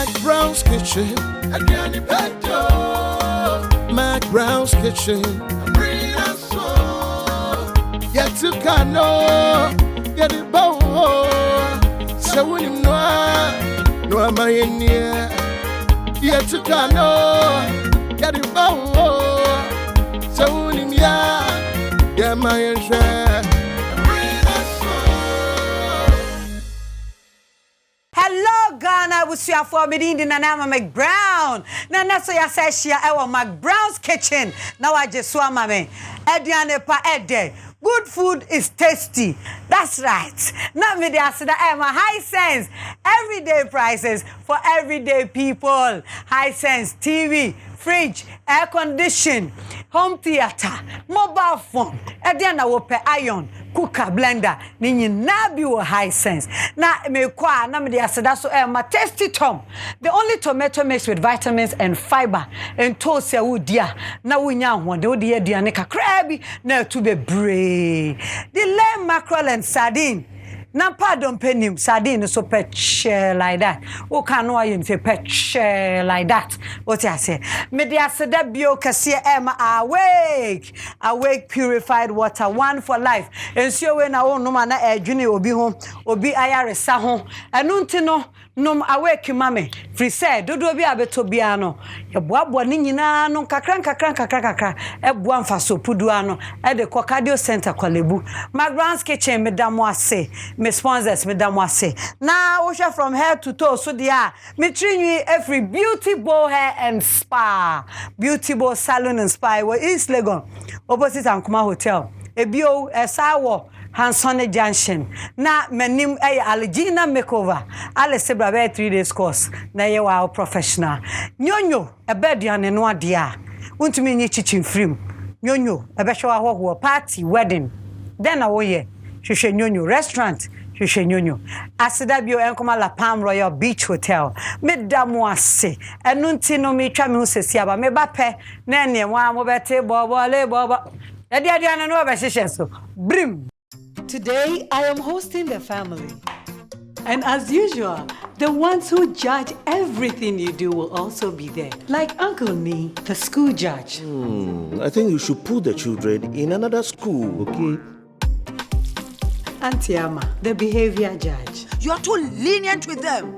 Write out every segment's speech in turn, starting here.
McBrown's Kitchen. McBrown's Kitchen. Yet to cano, get it bow. So when you know, no, am I in here? Yet to cano, get it bow. So when you know, yeah, my share. Hello Ghana, we see for me in the name of McBrown. Na so ya say share our McBrown's Kitchen. Now I just saw mama. Ediane pa ede. Good food is tasty. That's right. Now me dey asida my high sense. Everyday prices for everyday people. High sense TV, fridge, air condition, home theater, mobile phone. Ediana wo pe iron, cooker, blender. Ni na bi wo high sense. Na me kwa na me dey asida so my tasty tom. The only tomato mix with vitamins and fiber. And toast ya wo dia. Na wo nya ho de wo de aduane kakra bi na to be brave. The lamb, mackerel and sardine. Na pardon penim sardine so patch like that. O can no you say patch like that. What I say? Me dey aseda bio kase awake purified water, one for life. Ensure we na wo no ma na adwene obi ho, obi ayaresa ho. Enu nti no nom awake mame free said dodo bi abeto bia no ye boabo ni nyina no kakran eboa mfaso pudu ano e de cardio center kwalebu McBrown's Kitchen medamo ase me sponsors medamo ase na wo hwe from head to toe so dia me trinwi every beauty bow hair and spa beauty bow salon and spa we East Legon opposite Ankuma Hotel ebio esawo Hansone Junction. Na menim Allegina makeover. Ale sebra be 3 days course. Na ye wa professional. Nyonyo ebediane no adia. Untumi nyi chichi frim. Nyonyo ebehwe wa ho party wedding. Then na wo ye. Hwehwe nyonyo restaurant. Hwehwe nyonyo. Asida bio enkoma La Palm Royal Beach Hotel. Medamo ase. Enu nti no me twa me ho sesi aba me ba pe na ene wa mo bete bobo. Ediane no be hwehwe so. Brim. Today, I am hosting the family. And as usual, the ones who judge everything you do will also be there. Like Uncle Nee, the school judge. I think you should put the children in another school, okay? Auntie Ama, the behavior judge. You are too lenient with them.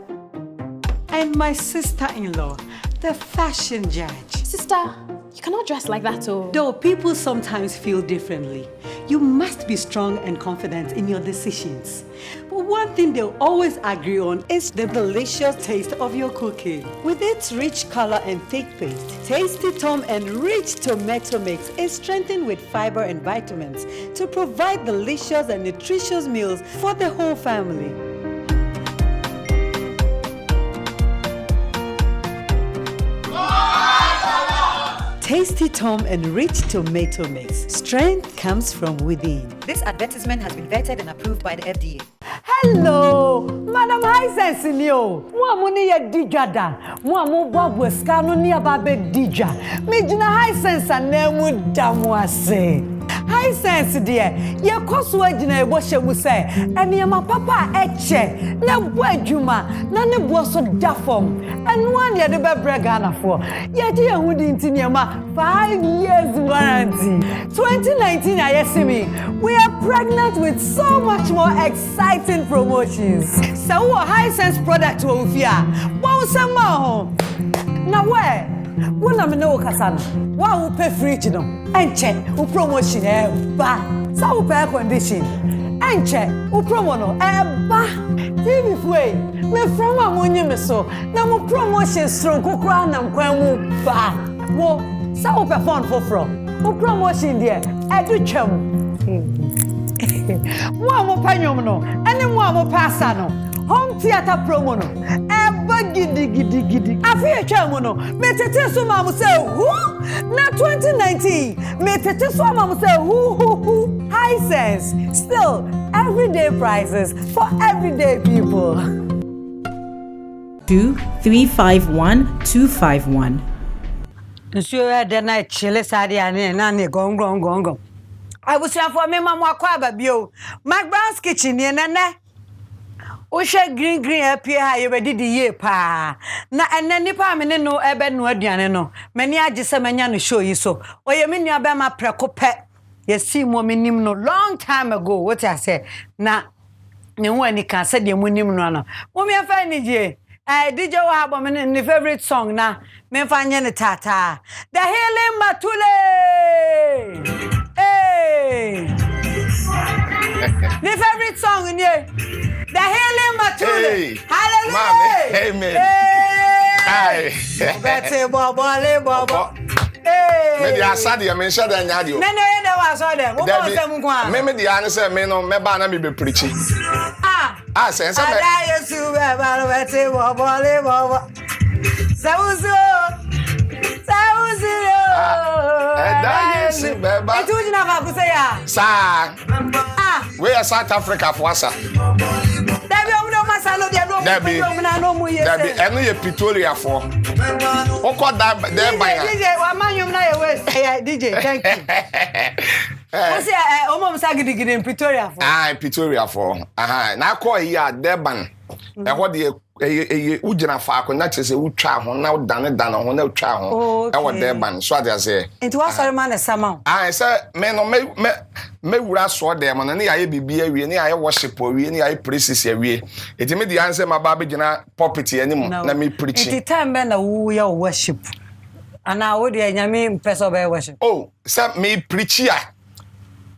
And my sister-in-law, the fashion judge. Sister, you cannot dress like that, oh. Though people sometimes feel differently, you must be strong and confident in your decisions. But one thing they'll always agree on is the delicious taste of your cooking. With its rich color and thick paste, Tasty Tom and rich tomato mix is strengthened with fiber and vitamins to provide delicious and nutritious meals for the whole family. Tasty Tom and rich tomato mix. Strength comes from within. This advertisement has been vetted and approved by the FDA. Hello, Madam High Sense Nio. Mo ni ye dijada. Mo bobo skano ni ababe dija. Me jina High Sense anemu damu ase. High Sense dear, ye koso agina ebo hye mu se, ene ma papa eche, na bo adwuma, na ne bo so dafom. Enu an ye de be brega na fo. Ye de ehudi ntini ma 5 years warranty. 2019 ayesimi, we are pregnant with so much more exciting promotions. So High Sense product wo fia. Wo sama ho. Na where? When I'm no kasana, why will pay fridge no? And check, who promotion ba. So pay condition. And check, who promo no ba. TV way, me from amonye me so. Na mo promotion strong kokra na nkwan mu ba. Wo, so pay phone for from. Who promotion there? Edu twam. Mo amo panyom no, ene mo amo pasa no. Home theater promo no. Gidi. Afi etwa no. Me tete so ma mo say who? Na 2019. Me tete so ma mo say who. High Sense. Still everyday prices for everyday people. 2351 251. Nsuo de na chile sade ane na ne gong. I was here for me mama akwa ba bio. McBrown's Kitchen ne nene. o hwe green apie ha ye bedi di ye pa na enne nipa me ne no ebe no aduane no mani agese manya no show yi so oye me nua be ma preko pe ye see mo menim no long time ago what I say na ne ho ani ka se de mo nim no no mo me fa ni je DJ wa abo me ne favorite song na me fa nye ne tata the healing matule hey the favorite song in here the healing matule Hey. hallelujah Amen. Hey. Bete bobo le bobo hey Me di asade me nhyɛ da nya de o. no wa so dem wo bo se mu kwa Me di ane se me no me ba na me be preachi. Sense me. Ada Yesu be ba lo bete bobo le bobo. Sauzo. Ada Yesu be ba. Etu jina fa ku se ya. Sa. We are South Africa for asa. Dabi o no masa no de no mu na no mu ye. Dabi eno ye Pretoria for. Oko da there by. DJ wa manyum na ye we. DJ thank you. O se o mo msa gidigidi in Pretoria for. Pretoria for. Na call here Durban. E ho de e ugina fa akona chese utwa ho na udane ho na utwa ho. E wo Durban so ade ase. Into what sorry man sama. Say me no me wura so dem no ne ya bibia wie ne ya worship wie ne ya praises wie. Eti me di answer ma ba be gina pulpit anim na me preaching. Eti time be na wo ya worship. Ana wo de nyame person be worship. Oh, say me preach ya.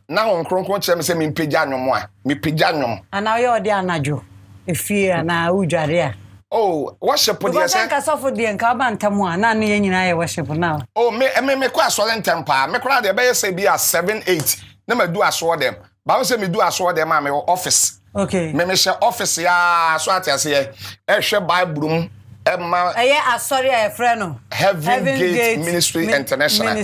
Na hon kronkron kire me say me pagya nwom a. Me pagya nwom. Ana wo ya de anajo. Efie na udware a. Oh, worship dey say. Because ka sofo dey nka ba ntamu a na ne nyina ye worship now. Oh, me kwa asole ntempa. Me kra dey be say bia 7-8. Na me do aso dem. Ba wo say me do aso dem a me office. Okay. Me she office ya so atiase ye. Ehwe Bible Emma sorry a friend no Heaven Gate Ministry International.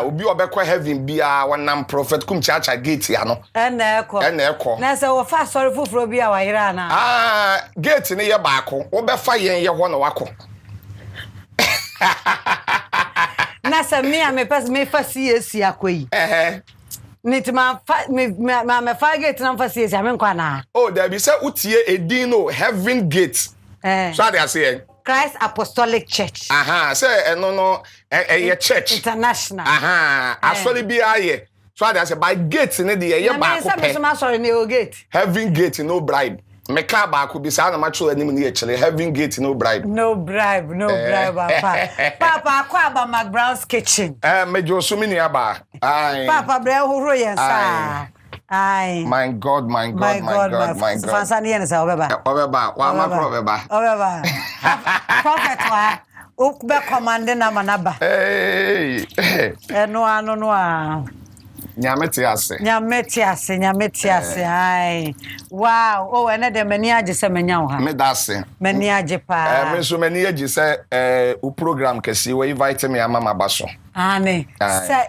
Obi obekwa heaven bia wonam prophet Kumchacha gate ya no. Na ekọ. Na se wo fa sorry fufuro bia wa yira na. Gate ne ye baako. Wo be fa yen ye ho no wako. Na se me a me pes me fa CAC akoyi. Nitima me fa gate na fa CAC ame nkwa na. Oh, there be say utie edin no Heaven Gate. So they are saying Christ Apostolic Church. Say no a church international. Actually be aye. So they say by gate in the ye back. Sorry, no gate. Heaven Gate no bribe. Me car back could be sound natural enemy actually. Heaven Gate no bribe. No bribe, Papa. Papa, kwa McBrown's kitchen. Me jo so many aba. Papa bre horo yen sa. Aye. My God. Fansa ni yen sa obeba. Wa ma obeba. Prophet wa. O be command na manaba. Hey. No a. Nyameti ase. Aye. Wow. Oh, ene de mani age se menya wo ha. Me da ase. Mani age pa. Me so mani age se u program kesi we invite me amama baso. Ane.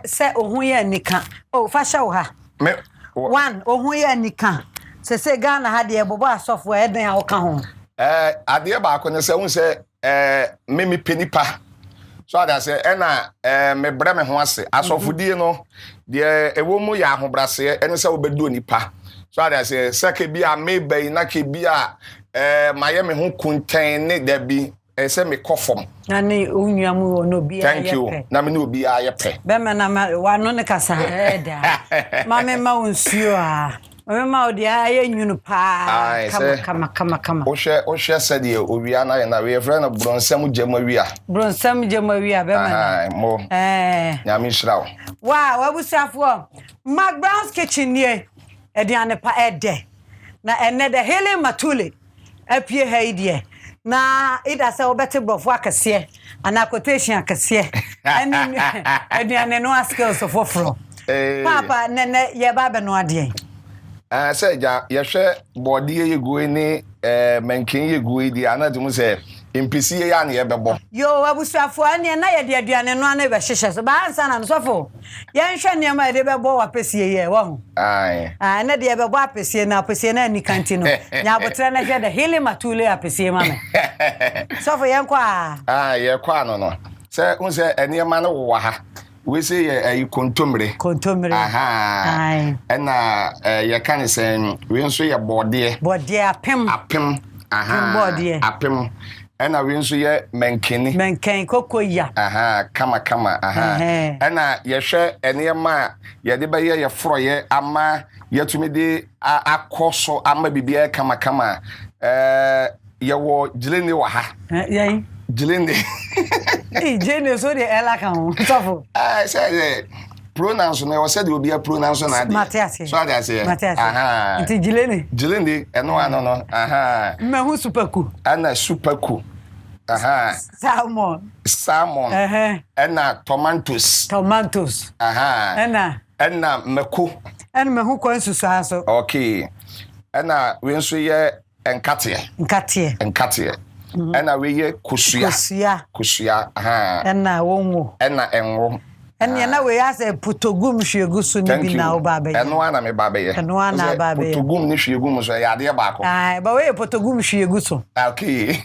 Se ohun ye nika. Oh, fa sha wo ha. Me one ohun ye nika. Se Ghana ha de bobo asofo e den a wo ka ho. Ade ba ko ne se hu se me penipa. So ada say na me bre me ho ase asofodie no de ewo mu ya ahobrase ene se obedu onipa. So ada say seke bia me bai na ke bia maye me ho kunten ne da bi se me kofom na ne onua mu no bia thank you na me no bia ye pe be me na wa no ne kasa da ma me ma wonsuo a me ma odi aye nwunu pa kama o hwe said ye owia na ye na we friend bronsam gemawia be me mo nyame hirawo wow wabusafo McBrown's kitchen nie ediane pa ede na ene de healing matule apie ha idie na ida se obete brofo akase ana quotation akase ani ediane no skills foforo papa nene ye ba be no ade say ja ye hwe body ye go ni menkin ye go di anadum say impisi ye ya na ye bebo yo abusuafo ane na ye de aduane no ana be hyehye so ba ansa na sofo ye nhwe ne ma de bebo wa pesie ye wo ho na de bebo apesie na ni kanti no nya botre na hwe de healing matule apesie ma me sofo ye kwa ye kwa no say un say ene ma no wo ha we say a contumely. Aha. And you can say we also your body. Body a pim. Aha. Body. A pim. And we also your menkini. Menken kokoya. Aha. Kama. Aha. And you share any ma. You de buy your froye ama. You to me de a koso ama bibia kama. You wo jilini waha. Yeah. Jilini. Hey, Jane, so the Ella can. I said pronouns. I said will be a pronouns on that. Matthias. So I say. Matthias. Aha. It's Jileni, and no. Aha. Me who super cool. And super cool. Aha. Salmon. And tomatoes. Aha. And meku. And me who coins to so. Okay. And we also hear Katia. And we hear Kusia. Aha. And won't. And you know we ask a putogum shigusu ni na obabe. And one am a baby. And one baby. Putogum ni shigumu so ya dia bako. Aye, but we putogum shigusu. Okay.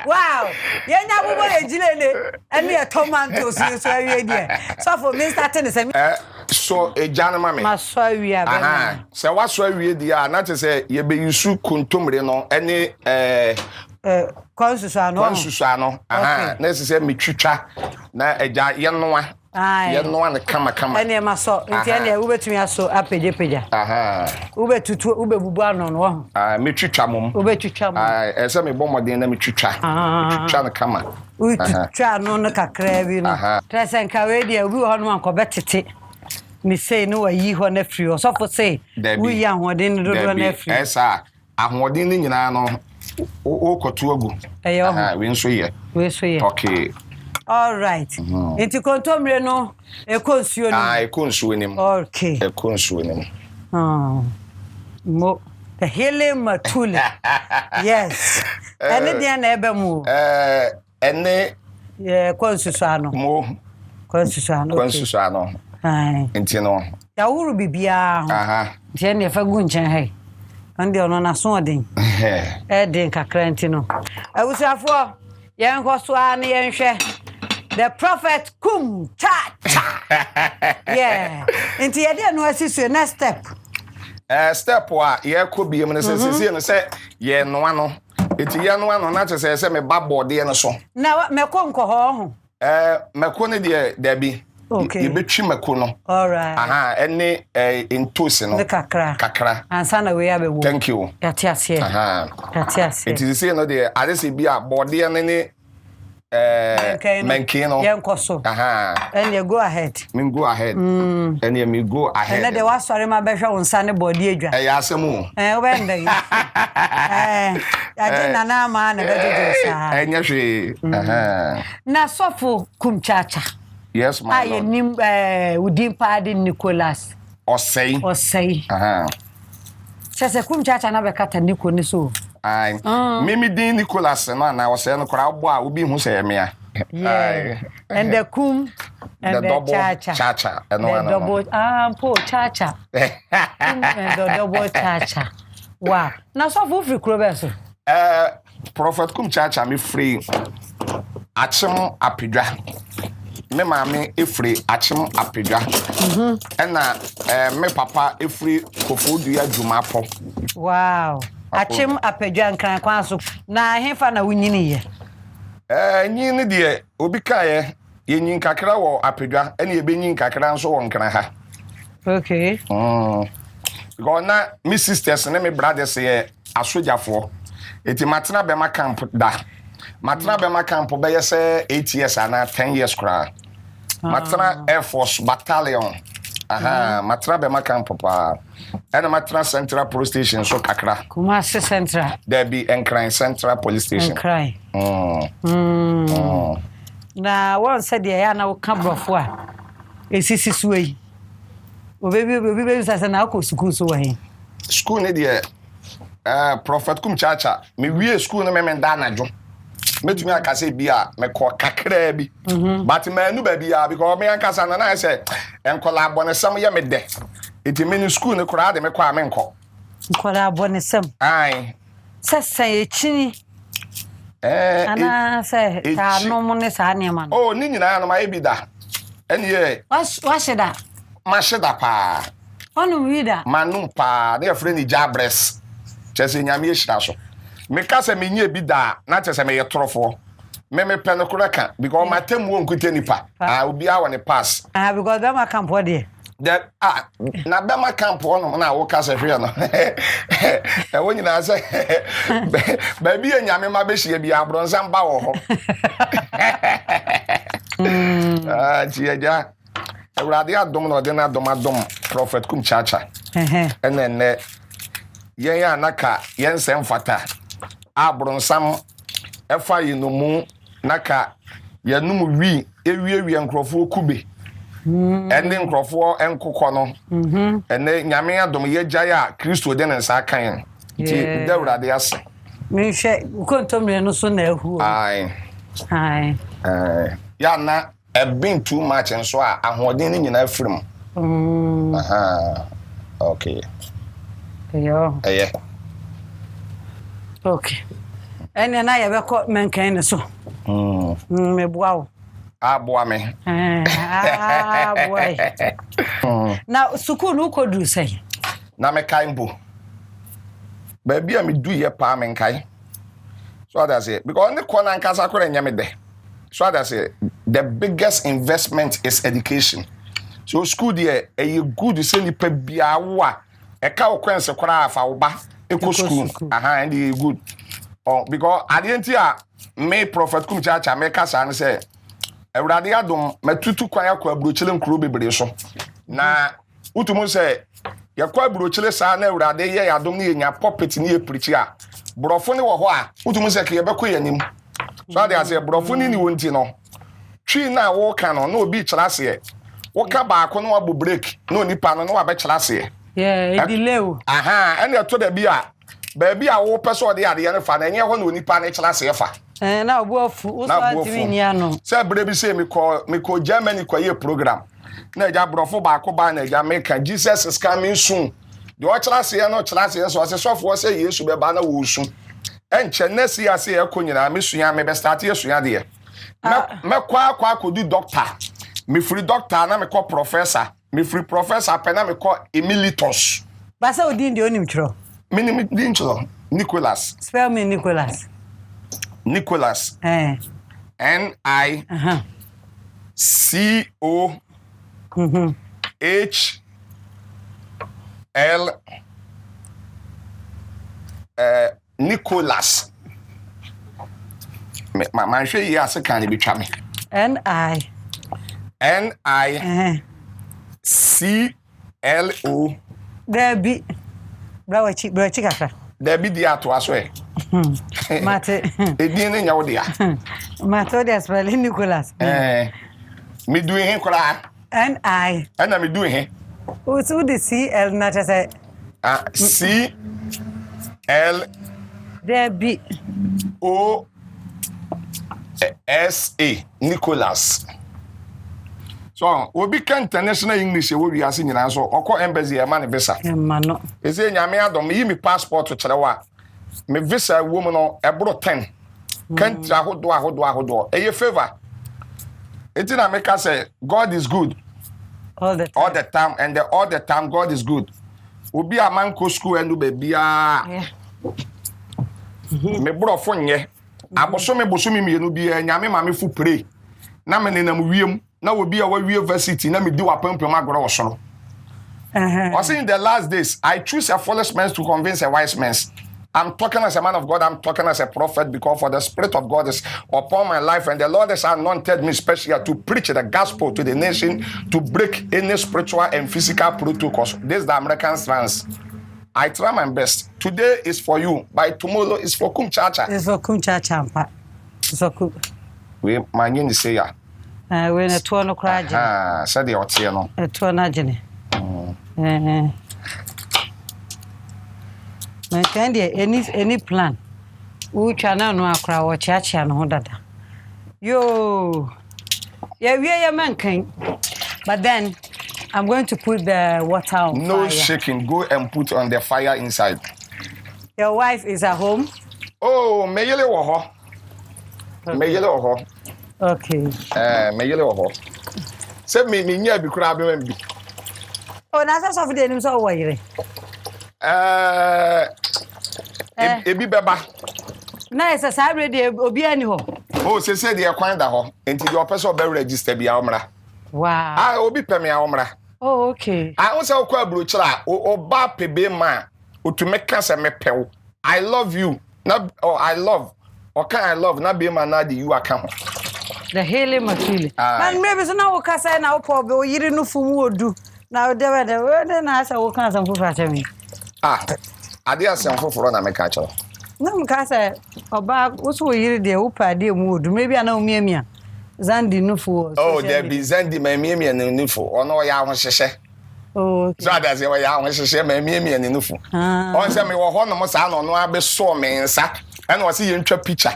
Wow. Yenya bubo ejilele. And me tomatoes so we there. So for me starting the so a janama me. Maswa wi aba. Aha. So what so wi dia na te say ye be yusu kuntumre no any Consusano. Aha. Nesi say me twitwa na eja yenoa. Yenoa ne kama. Ene maso. Nti ene ubetumi aso apeje. Aha. Ubetutu ubebubu ano no. Me twitwa mom. Ubetwitwa mom. Ese me bomodin na me twitwa. Twitwa ne kama. Twitwa no no kakra bi no. Tresen ka we dia obi ho no ankobetete. Me say no ayi ho na free. So for say we ya hoden do na free. Esa ahoden ni nyina no o kotu agu. We nso ye. Okay. All right. Enti kontomre no e konsuo ni. E konsuo ni. Okay. E konsuo ni. Mo the hele matule. Yes. Ene dia na ebe mu. Ene konsusuano. Mo konsusuano. Enti no. Ya wuru bibia. Enti ene fa gu nchen hai. Ande ono na so odin. Den kakra enti no. Awusiafo yen koso an yen hwe. The prophet Kumchacha. Yeah. Enti ye dey no asisu next step. Step wa ye ko biem ne sese no se ye no ano. Enti ye no ano na se me babode ye no so. Na me ko nko ho. Me ko ne de dabi. Okay. You betwi mako no. All right. Aha, any intosi no. The kakra. Ansa na we abewo. Thank you. Yatiase. Aha. Yatiase. It is say no dey adese bia bode ne menkino. Yenkoso. Aha. And you go ahead. Me go ahead. And you go ahead. And the was sorry my behwa unsa ne bode adwa. Asemu. Wenda yi. Agena na ma na bejeje sa. Enya hwe. Aha. Na sofo Kumchacha. Yes, my lord. Nim udin padi Nicholas. Osei. Aha. Sese Kumchacha na bekata Nico ni so. Ai. Mimi din Nicholas na was say no kra bo a obi hu say me a. Yeah. And the kum and the chacha. And the double po chacha. And the double chacha. Wow. Na so fu free kro be so. Prophet Kumchacha me free. Achem apedwa. Me mama efri achem apedwa. Na me papa efri kofodua dwumapo. Wow. Achem apedwa nkran kwa so. Na hefa na wunyini ye. Nyini de obi kae ye nyin kakra wo apedwa na ye benyin kakra nso wo nkran ha. Okay. Go na me sisters na me brothers ye asojafo. Eti matena be ma camp da. Matena be ma camp be ye say 8 years and 10 years kra. Matena Air Force Battalion. Aha, matena be ma camp pa. And matena Central Police Station so kakra. Kumasi Central. There be Enkran Central Police Station. Enkran. Na one said ya na wo ka brofo a. Esisi suwe. Obebi say na ko school so wa hin. School ne de Prophet Kumchacha me wie school no me da najo metumi akase bia me ko kakra bi but manu ba bia because me akasa na say enkola abonesam ye me de eti me school ne kura de me kwa me nko enkola abonesam ai sesa echini ana say ta no mo ne sa ne ma oh ni nyina no ma e bi da Anyway, What's that? Masheda pa. On reader. Manu pa, they friend Jabres. Chese nyame ehira so. Me ka se me nye bi da, na chese me yetrofo. Me penokura because my tem won kute nipa. Obi a won pass. Because them camp what there. That na Bema camp on na wo ka se hwe no. E won nyina se ba bi nyame ma be hie bi abronsan ba wo ho. Chiaja. Ewrade adom no de na adom prophet Kumchacha. Ene yen ya naka yen sem fata. Abronsam efa yinumu naka yanum wi ewie nkrofo kube. Ene nkrofo enkokọ no. Ene nyame adom ye gya Kristo de nsa kan. Ti de Ewrade ase. Me hwe ukontomre no so na ehu. Ai. Ya na been too much and so ahoden ni nyina afrim. Okay. Yo. Yeah. Okay. Ene na ye be ko menkan ne so. Me boawo. Aboa me. Boy. Na suku no ko du sei. Na me kai mbo. Ba bia me du ye pa me kai. So that's it. Because the corner nkasa ko nyame de. So that's it. The biggest investment is education. So school there, a good say ni pe bia wa. E ka okwense kwara afa wo ba. Eco school. And you good. Oh, because at the end here, me prophet Kumchacha make us and say, Ewrade adom matutu kwan yakwa brochile nkuro bebre so. Na utumu say, yakwa brochile sa na Ewrade ye adom ni nya puppet ni e preach a. Brofo ni wo ho a, utumu say ke ye beko yanim. So they say brofo ni wonti no. Twi na wo kan no na obi kyerase ye. Wo ka ba ko no abo break no nipa no wa be kyerase ye. Yeah, e delay o. Ene to da bi a ba bi a wo pese ode ade ne fa na enye ho no nipa na kyerase ye fa. Na obu afu wo so antimi nia no. Say bre bi say me ko Germany ko ye program. Na ja brofo ba ko ba na ja make Jesus is coming soon. The kyerase ye no kyerase ye so say sofo say Yesu be ba na wo su. Enche nesi ase ye ko nyina me suya me be start ye suya de. Me kwa kodu doctor. Me free doctor na me call professor. Me free professor pe na me call emeritus. Ba say odin de onim tro. Me ni din tro. Nicholas. Spell me Nicholas. Nicholas. N-I C-O-H-L Nicholas. Man hwe yi ase kan ni betwa me. N-I-C-L-O Debi. Brawachi kaka. Debi di ato aso e. Mate. Edin ne nyawo dia. Mate de spell Nicholas. Me do hin kora. N-I. Ana me do hin. O so the C-L na ta say. C-L Debi. O-S-A Nicholas. So, obi ka international English e wo wi ase nyina so okọ embassy e ma ne visa. Ma no. Ese nyame adom yi mi passport kyerɛwa. Me visa wo mu no ebro 10. Country ahodo. Eye favor. Etina make us say God is good. All the time and all the time God is good. Obi a man ko school enu be bia. Me brofo nye. Aboso me mienu bia nyame ma me fu pray. Na me nenam wiem. Na obi a wa university na me di wapampem agoro osoro. In the last days, I choose a foolish man to convince a wise man. I'm talking as a man of God, I'm talking as a prophet because for the Spirit of God is upon my life and the Lord has anointed me especially to preach the gospel to the nation, to break any spiritual and physical protocols. This is the American stance. I try my best. Today is for you, by tomorrow is for Kumchacha. It's for Kumchacha. It's for Kum. We manyin say ya. We na tuo no kraje. Said the otie no. Tuo na jene. Man can there any plan? We chana no akra wo chiachia no dada. Yo. Yeah, we are man can. But then I'm going to put the water on no fire. shaking. Go and put on the fire inside. Your wife is at home? Oh, meyele wo ho. Meyele wo ho. Okay. Meyele wo ho. Send me nya bi kura be bi. Oh, na so of the nim so wo yire. Ebi beba. Na esa sa ready obi ani ho. Oh, say the kwan da ho. Enti the person be register bi a omra. Wow. Obi peme a omra. Oh, okay. I also kwa brochira oba pebe ma otumeka se mepew. I love you. Na I love. Okay, I love na be man na the you account. The healing material. Man maybe so na wo kasa na wo po be o yiri no fumu odu. Na de na asa wo kan asam fufu atemi. Ade asam fufu na meka chiro. Na mkasa oba wo so yiri de wo pa de mu odu maybe ana o miamia. Zandi nufu. Oh, there be Zandi my mimi and nufu. Or no ya won hyehyɛ. Oh. So that's why ya won hyehyɛ my mimi and nufu. On say me wo ho no mo sa no abeso me nsa. And was see ntwa picture.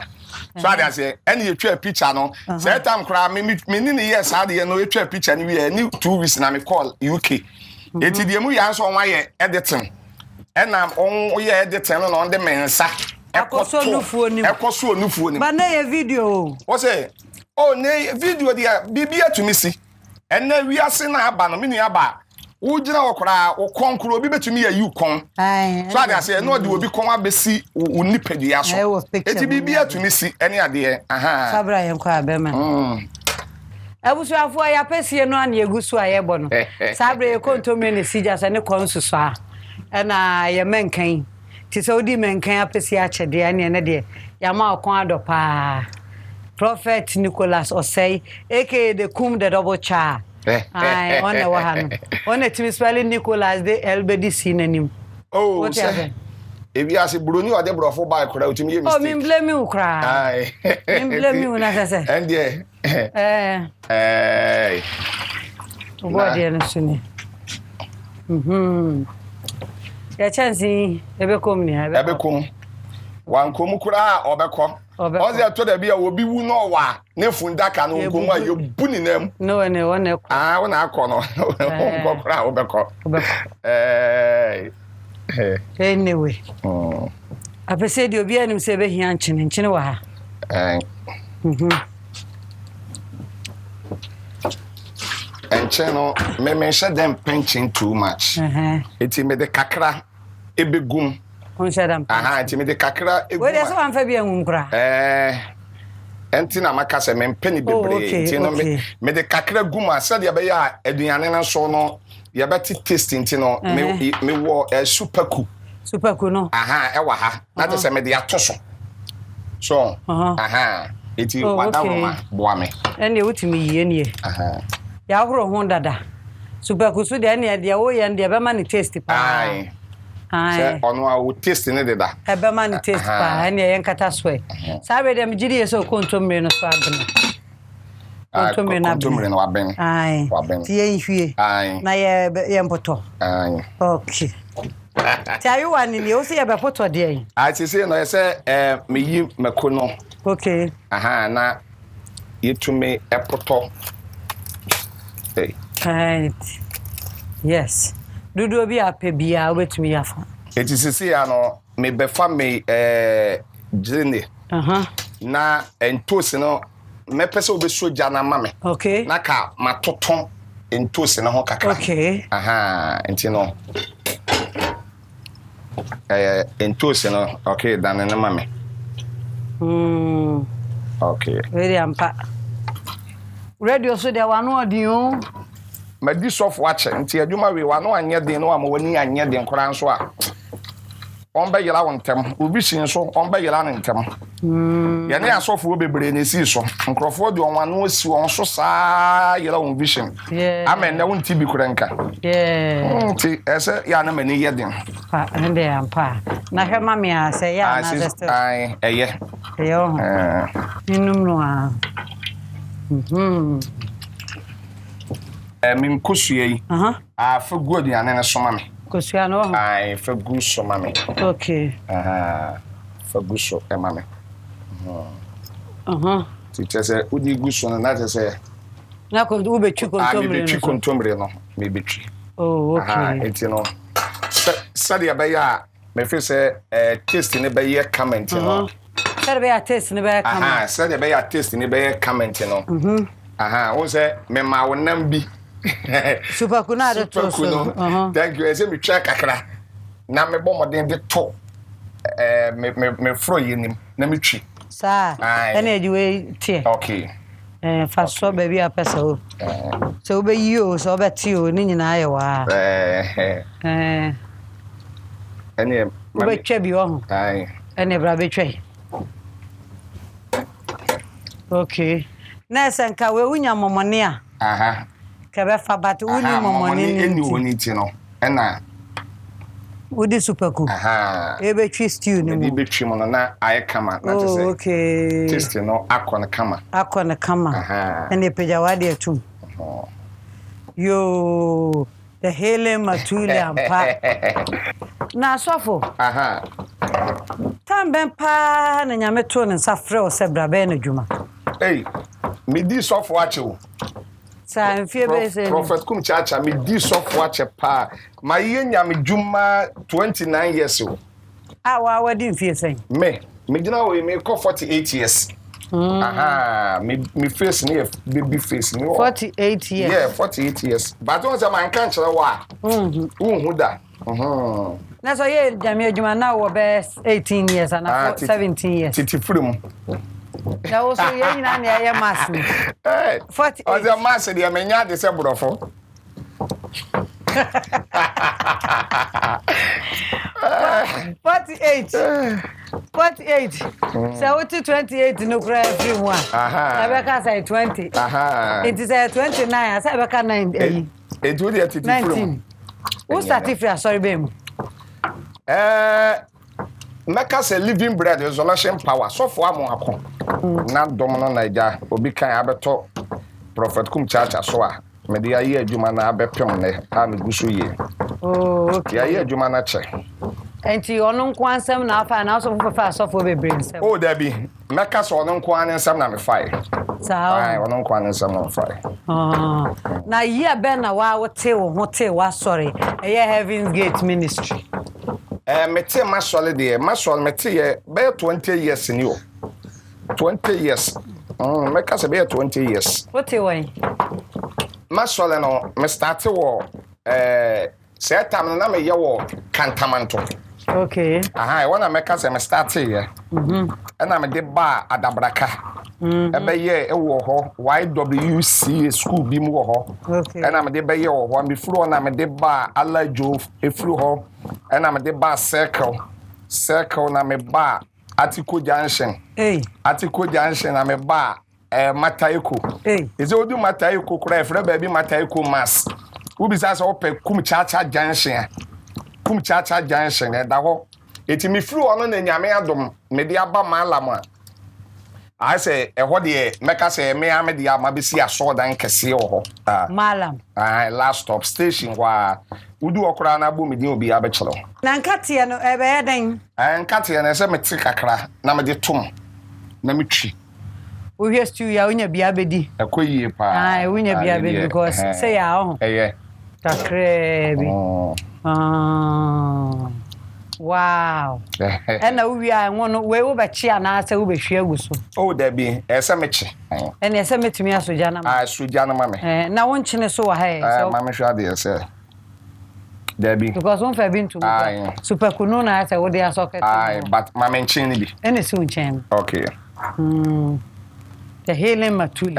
So that's say any you twa picture no. Say time kra me ni ne yes ade no you twa picture ni we ni 2 weeks na me call UK. Eti de mu ya so on ye editing. And am on ye editing no on de me nsa. Ekoso nufu ni. Ba na ye video. What say? Oh, ne video dia bibia to me see. And na wi ase na aba no me nua aba. Wo gina wo kra wo konkro obi betumi ya you kon. So ade say no de obi kon abesi wo nipadua so. Eti bibia to me see any ade aha. Sabra yen kwa abema. Abusu afo ya pesie no an yegusu ayebo no. Sabra ye kontomre ne sija se ne konsuso a. Na ye menkan. Ti so di menkan apesi a chede ane ne de. Ya ma okon adopa. Prophet Nicholas Osei, aka the Kum the double cha. Aye, on the one. On the team spelling Nicholas the LBD synonym. Oh, what happened? If you ask Bruni or the brofo by crowd to me, oh, me blame you cry. Aye, me blame you, as I say. And yeah, what dear, Sunny. Your chance, Ebekum, Ebekum. One kumukura obeko. Oze to da bia obi wu no wa ne fundaka no nkomu aye buni nam. No one wona akọ no. Nkokura obeko. Anyway. Apese di obi anim se be hia nchene wa ha. Enche no me mention them pinching too much. Eti me de kakra ebegum. Enti me de kakra egu. We dey so am fa bia nkura. Enti na maka se me mpeni bebre. Enti no me de kakra gum asa de be ya aduane na so no ye beti taste enti no me wo superku. Superku no. E wa ha. Na de se me de atoso. So, enti wada roma boa me. Ende wutimi yie nie. Ya horo ho dada. Superku so de ne de wo ye de be ma ni taste pa. Say ono a wo taste ne deda. Ebe man taste pa ene yen kata so e. Sabe dem gidi yeso kontomre no so abena. Kontomre na waben. Waben. Ti yen hwie. Na ye mpoto. Okay. Ti ayu wani ni o se ye be poto de yin. Ti say no ye say me yi makono. Okay. Na yetume epoto. Right. Yes. Dudu obi apebia wetumi yafa. Eti sisi ya no me befa me jene. Na entosi no me pese obeso ja na mame. Okay. Na ka matoton entosi na ho kakra. Okay. Enti no. Entosi no okay dan na mame. Okay. Very ampa. Radio so de wanu odin ma di soft watch nti adwuma we wa no anye den no amawani anye den kora nso a on be yela wontem obi sin so on be yela ne ntem ye ne asofo bebre ne si so nkrofo de on wano si on so saa yela on vision amen na wonti bi kora nka nti ese ya na mani ye den pa ende ampa na hema me ase ya na just ai eye yo ninum no a min kusue yi fa good ya ne so ma me kusua no ai fa good so ma me okay fa good so e ma me ti tese udi good so na tese na ko u betwi kontomre no me betwi okay enti no sadia ba ya me fe se taste ne ba ye comment no sadia ba ya taste ne ba comment sadia ba ya taste ne ba ye comment no Aha, wo say me ma wonam bi. Super kuna de to so. Thank you. Ese me twa kakra. Na me bɔ modern de to. Me fro yenim na me twi. Sa. Ena ejiwe tie. Okay. Fa so baby apesa o. So be yi o so be ti o ni nyina aye wa. Ene be twa bi o ho. Ene bra be twa. Okay. Na senka we unya momone a. Aha. Ka be fa bat uni momone ni. Eni woni ti no. Ena Udi super cool. Aha. Ebe twi stew ni mo. Ebe twi mo na aye kama na te say. Okay. Taste no akọ kama. Akọ kama. Aha. Ene peja wade atum. Yo, the hele matuli ampa. Na sofo. Aha. Tamben pa na nyame to ne safre o sebra be na djuma. Hey, me di sofo ache o. Sa mfie be se. Prophet Kumchacha me di sofo ache pa. Ma ye nyame djuma 29 years o. Wa di mfie sen. Me gina o me ko 48 years. Aha, me face ni baby face ni 48 years. Yeah, 48 years. But once man kan chere wa. Hu da. Na so ye jame adwuma na wo be 18 years and 17 years. Titi free. Na wo so ye nyina na ye mass ni. 48. O the mass dey menya de se brofo. 48. So what 28 no cry free one. Aha. Abeka say 20. Aha. It is 29. I say abeka 9. It would be 19. Who started free? Sorry, babe. Meka say living bread isolation power. So for am akọ. Na dom no naija obi kan abeto Prophet Kumchacha so a me dey aye adwuma na abepem ne a me guso ye. Oh, okay. Aye adwuma na che. Enti ono nko ansem na afa na so for fa so for be brain sem. Oh, there be. Meka so ono nko ansem na me fire. Ai, ono nko ansem na fire. Na ye be na wa wote wo hote wa sorry. Eye Heaven's Gate Ministry. Me te masole de masole me te ye be 20 years ni o. 20 years. Meka se be 20 years. What you want? Masole no me start wo say time na me ye wo kantamanto. Okay. Aha, I wanna make us a start here. And I'm a de bar at Dabraka. Ebe ye e wo ho YWC school bi mu wo ho. Okay. And I'm a de be ye wo ho be flu na me de bar Alajo e flu ho. And I'm a de bar circle na me bar Atiko Junction. Hey. Atiko Junction na me bar Matayeko. Hey. Is o do Matayeko kra frɛ baby Matayeko mass. Who be say open Kumchacha Junction. Kumchacha Junction da ho eti me fru ono na nyame adom me de aba malam a I say e ho de meka say me ame de ama be si aso dan kese ho malam last stop station wa udu okra na bo me de obi abechelo na nkatie no ebe eden nkatie na say me ti kakra na me de tom na me twi o hwe stew ya onya bia bedi ekoyie pa onya bia bedi because say ya ho takrebi wow. And now we are one way over chia na say we be hwe aguso. Oh, there be ese mechi. And ese metumi asoja na. Asoja na mame. Na won chine so wa ha so. Mame hwa de ese. There be. Because one fa bin to super kunu na say we dey socket. But mame chin ni bi. Ene si unchem. Okay. The healing matuli.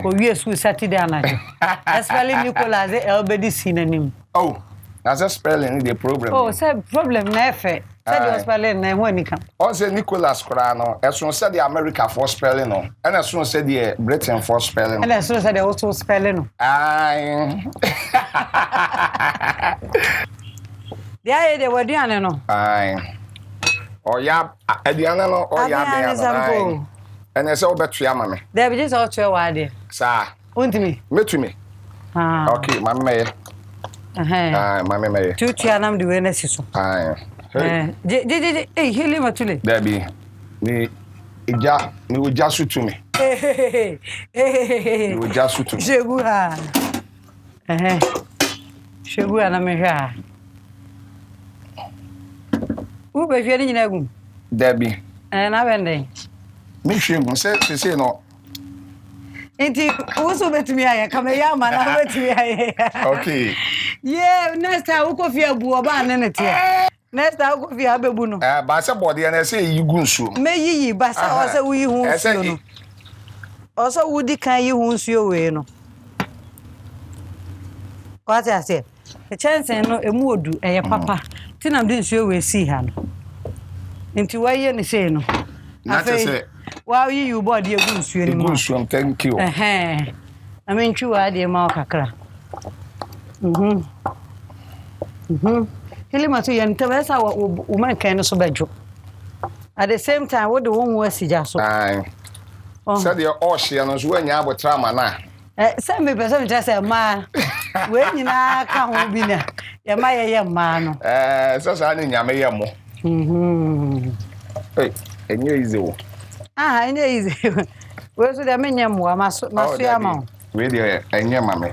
Ko we school Saturday anaje. Especially Nicholas elbedi sinanim. Oh. That's a spelling the problem. Oh, say problem na efe. Say the spelling na ho anika. Oh, say Nicholas kra no. Esun say the America for spelling no. And esun say the Britain for spelling. And esun say the also spelling no. Aye. Dia de waduane no. Aye. Oh ya aduane no oh ya be ya. And say obetu ya mame. There be just all twa wa de. Sir. Untimi. Metumi. Okay, mame me. Mame me. Tutu anam de we na siso. Je hili matule. There be. Ni uja sutu me. Ni uja sutu. Shegu ha. Shegu ana me hwa. U be hwe ni nyina gum. There be. Na bende. Me hwe gum say no. Enti also betumi aye kamaya ma na betumi aye. Okay. Yeah, next time we coffee abu oba ne te. Next time we coffee abebu no. Ba se body na say yi gu nsuo. Me yiyi ba sa o se wi hu nsuo no. O se wudi kan yi hu nsuo we no. What I say? The chance no emu odu eye papa. Ti na mde nsuo we si ha no. Enti waye ne say no. Na te say wa yi you body egu nsuo ni mo. Nsuo, thank you. I mean chu wa de ma kakra. Hili matu yantabesa wa man kan so bejo. At the same time what the one was sijaso. Aye. Said your ocean no so anya abotra ma na. Say me person me say ma we nyina ka ho bi na. Ya ma ye ma no. So sa ni nyame ye mo. Hey, enye easy wo. Enye easy. We so de me nyam wa maso ya ma. We de enye ma me.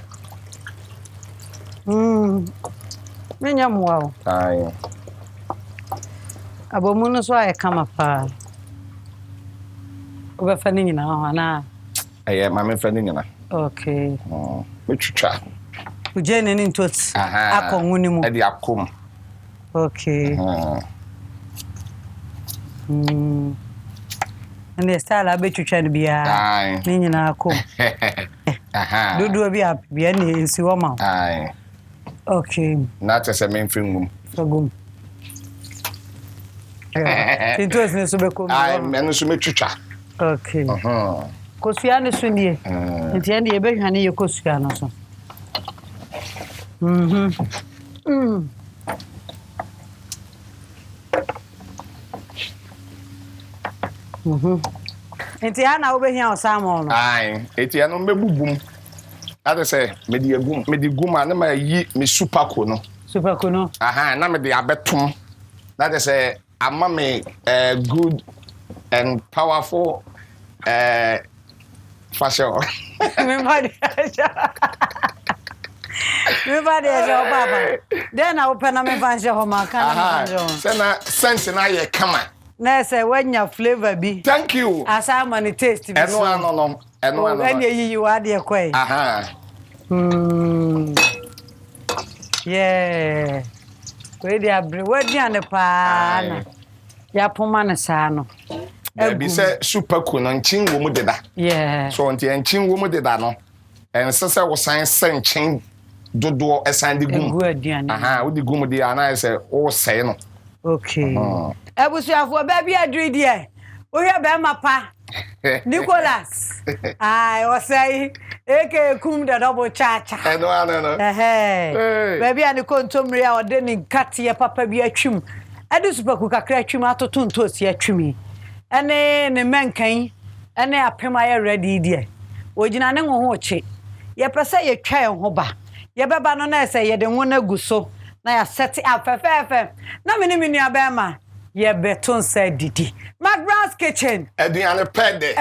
Me nyam wa. Aye. Abomu no so ay kama pa. Oba fani nyina ho na. Ma me fani nyina. Okay. Me twitwa. Ujene ni ntot. Akonwu ni mu. E di akom. Okay. Ane style abetwitwa ni bia. Aye. Ni nyina akom. Dodo bia bia ni nsi wo ma. Aye. Okay. Na tese me mfingum. Fagum. Tintos ne so be kom. Aye, me no so me twitwa. Okay. Kosua ne so nie. Nti ande ye behwane ye kosua no so. Nti ana obehia osamo no. Aye, eti ano mbebubum. Ade say me di gum na ma yi me supako no. Supako no. Na me di abetum. That is ama me good and powerful fashion. Me body. Me body jo baba. Then I open na me fanse ho ma kan na. Say na sense na ye kama. Na say wanya flavor bi. Thank you. Asa man taste bi. Eno ano. Any yi wa de kwai. Yeah. We dey abre we dey ane pa na. Ya poma na sa no. Bi say super cool no nchin wo mu deda. Yeah. So nti nchin wo mu deda no. En sese wo san senchin dodo esan de gum. Egu aduane. Wo di gum di ana say wo sei no. Okay. Ebusuafo ba bia adri die. Wo hwe ba ma pa. Nicholas. O say eke kum da double chacha. No. Baby ani kontomri a ode ni nkate ye papa bi atwim. Ade supaku kakra atwim atoto ntosi atwimi. Ene ne menkan ene apema ye ready die. Ogina ne ho che. Ye pese ye twa ye ho ba. Ye beba no na ese ye de ho na guso. Na ya set up fefe. Na me ni menu abema. Ye beton said didi. McBrown's kitchen. Aduane pede.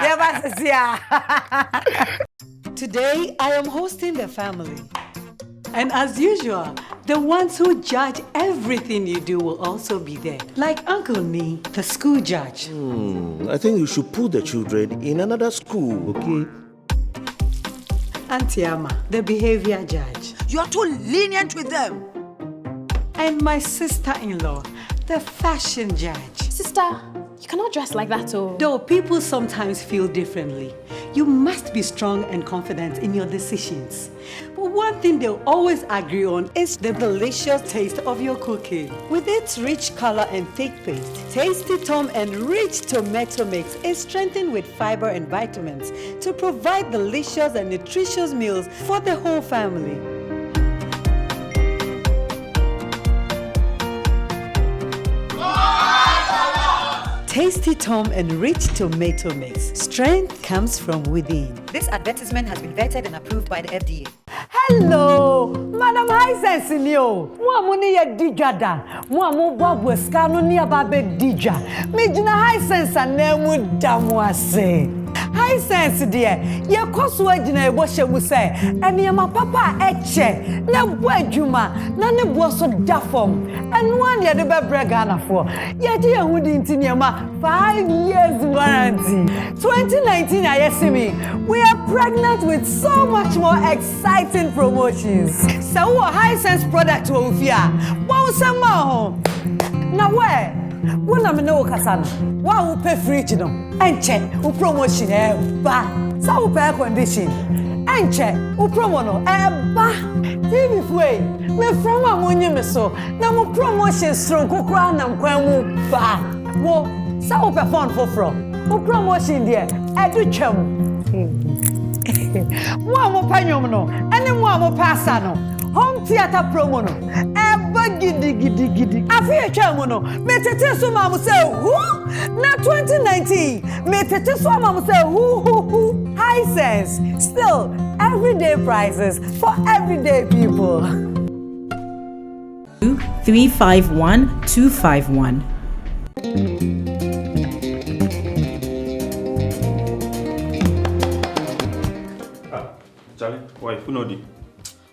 Ye basia. Today, I am hosting the family. And as usual, the ones who judge everything you do will also be there. Like Uncle Nee, the school judge. I think you should put the children in another school, okay? Auntie Ama, the behavior judge. You are too lenient with them. And my sister-in-law, the fashion judge. Sister, you cannot dress like that, oh. Though people sometimes feel differently, you must be strong and confident in your decisions. But one thing they'll always agree on is the delicious taste of your cooking. With its rich color and thick paste, Tasty Tom and rich tomato mix is strengthened with fiber and vitamins to provide delicious and nutritious meals for the whole family. Tasty Tom and rich tomato mix. Strength comes from within. This advertisement has been vetted and approved by the FDA. Hello, Madam Hisense ni o. Mo amuni ye dijada. Mo amu bobu skanu ni ababe dija. Me jina Hisense na mu damu ase. high sense dear. Ye koso agina ebo hye mu say. Ene ma papa eche. Na bo adwuma. Na ne bo so da fom. Eno an ye de be brega na fo. Ye de ehudi ntini ma 5 years warranty. 2019 ayesimi. We are pregnant with so much more exciting promotions. So what high sense product wo fia. Wo sama ho. Na where? When I'm no kasana. Wa wo pay fridge no. Enche, wo promotion ba. Sa wo pay condition. Enche, wo promo no ba. TV way. Me from amonye me so. Na mo promotion strong kokra na nkwan mu ba. Wo sa wo pay phone for wo promotion there. Edu twam. Mo amopanyom no. Ene mo amopasa no. Home theater promo no. Eba gidi. Afi etwa no. Me tete so ma mo say who? Na 2019. Me tete so ma mo say who. High sense. Still everyday prices for everyday people. 351 251. Charlie, why? Who know the?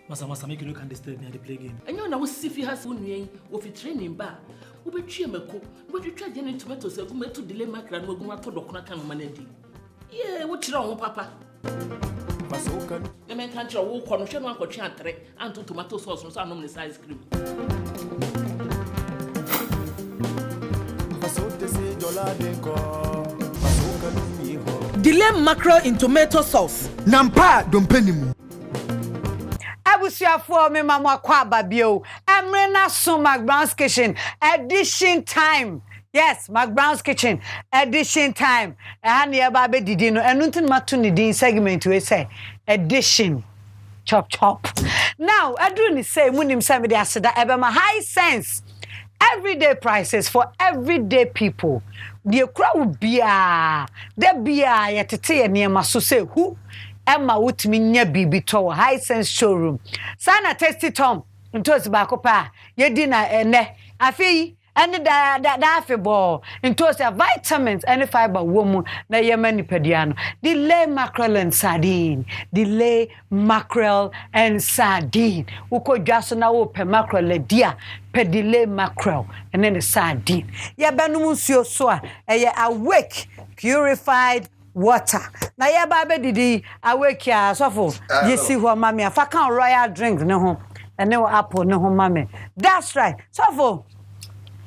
Masa, make you no can disturb me at the play game. And you know, if you have one of a training bar, who be tree meko, but you try getting tomatoes, so come to delay my grand, we'll go to the crack and manadi. Yeah, what's wrong, Papa? Masoka. The man can't walk on a channel for chantre and to tomato sauce or some ice cream. Delay mackerel in tomato sauce. Nampa dompenimu. Abusuafo me mama kwa babio. Emre na so McBrown's kitchen edition time. Yes, McBrown's kitchen edition time. Ehani eba be didi no enu ntin matu ni din segment we say edition chop. Now, adu ni say munim say me dey aseda ebe ma high sense. Everyday prices for everyday people. The crowd bia, de bia yetete ye niema so say who Emma wutimi nya bibi to high sense showroom. Sana tasty tom into ba pa ye di na ene afei ene da afebo into vitamins and fiber woman na ye mani pediano. Delay mackerel and sardine. Delay mackerel and sardine. Uko dwaso na wo pe mackerel le dia pe delay mackerel and then the sardine. Ye banum nsuo so a awake purified water. Na ye ba be didi awake ya sofo yesi ho mame afa kan royal drink ne ho ene wo apple ne ho mame. That's right. Sofo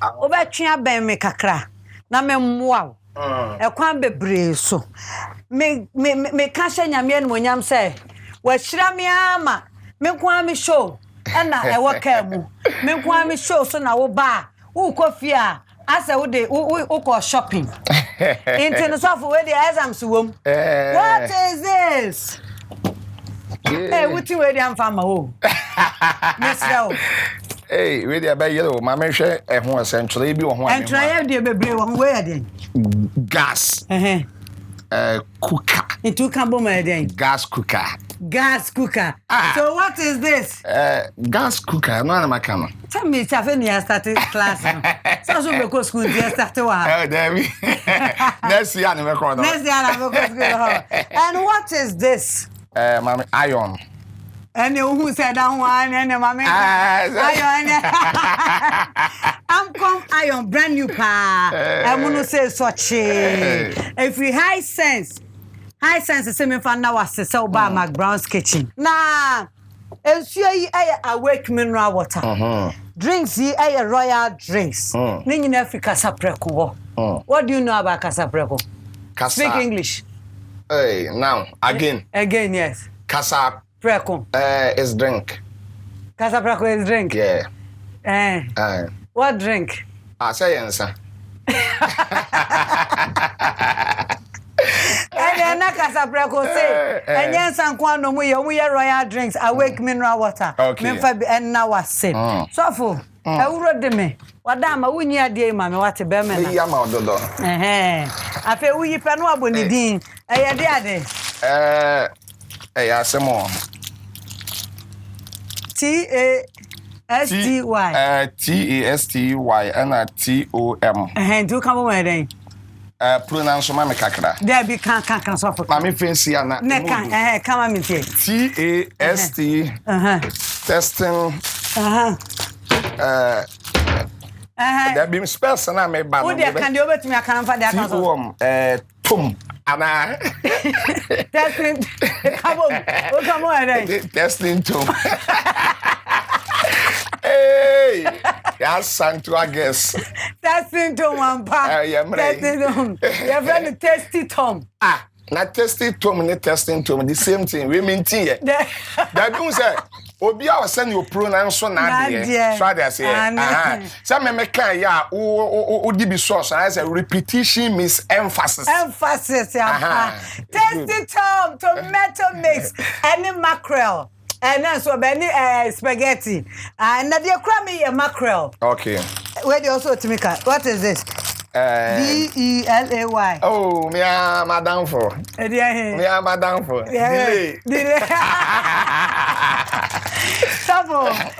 obetwa ben me kakra na me mmoa ekwan bebre so me ka hye nyame no nyam say wa hyira me ama me kwa me show na e wo ka mu me kwa me show so na wo ba wo kofi a asa wo de wo ko shopping into so for we the exams wom. What is this? Hey, what you we am fama ho Miss Row. Hey, we dey buy yellow. My mention ho essentially bi wo ho. And try dey bebre wo where den? Gas. Cooker. Into cambo my den. Gas cooker. Gas cooker. So what is this? Gas cooker. No na makano. Tell me if you started class. So we go school dey start wa. Oh, damn. Next year na me ko no. Next year na go school. And what is this? Mama iron. And who said that one? And mama iron. I'm come iron brand new pa. I'm gonna say such. If we high sense is me fan now was sell by McBrown's kitchen. Nah, ensure awake mineral water. Drinks ye royal drinks. Ning Africa sapreko. What do you know about casapreko? Speak English. Hey, now again. Again, yes. Casa preko. Is drink. Casa preko is drink. Yeah. What drink? Say answer. And na casa preko say. And yes, and kwano mu ye royal drinks. Awake mineral water. Okay. Memfa and na wase. So for ewuro de me. Wadama wunyi ade ma me wate be me na. Ya ma ododo. Afa wuyi pe no aboni din. Eye de ade. Asemo. TASTY. TASTY and TOM. Do come over then. pronounce mama kakra. There be can so for. Mama fancy ana. Ne can come on me take. TAST. Testing. There be spells na me ba. Who dey can dey over to me can for that so. Tum ana. Testing. Come on then. Testing tum. Hey, yes, Santo, I guess. Testing Tom and Pa. Testing Tom. Your friend Testy Tom. Not testing Tom and testing Tom. The same thing. We mean tea. That means that Obi I send you pronounce so Nadia. Try to say. Some American ya o DB source as a repetition means emphasis. Emphasis. Testing Tom tomato mix any mackerel. And then so many spaghetti. And now they call me a mackerel. Okay. Where do you also to make what is this? DELAY. Oh, me a madam for. Me a madam for. Delay.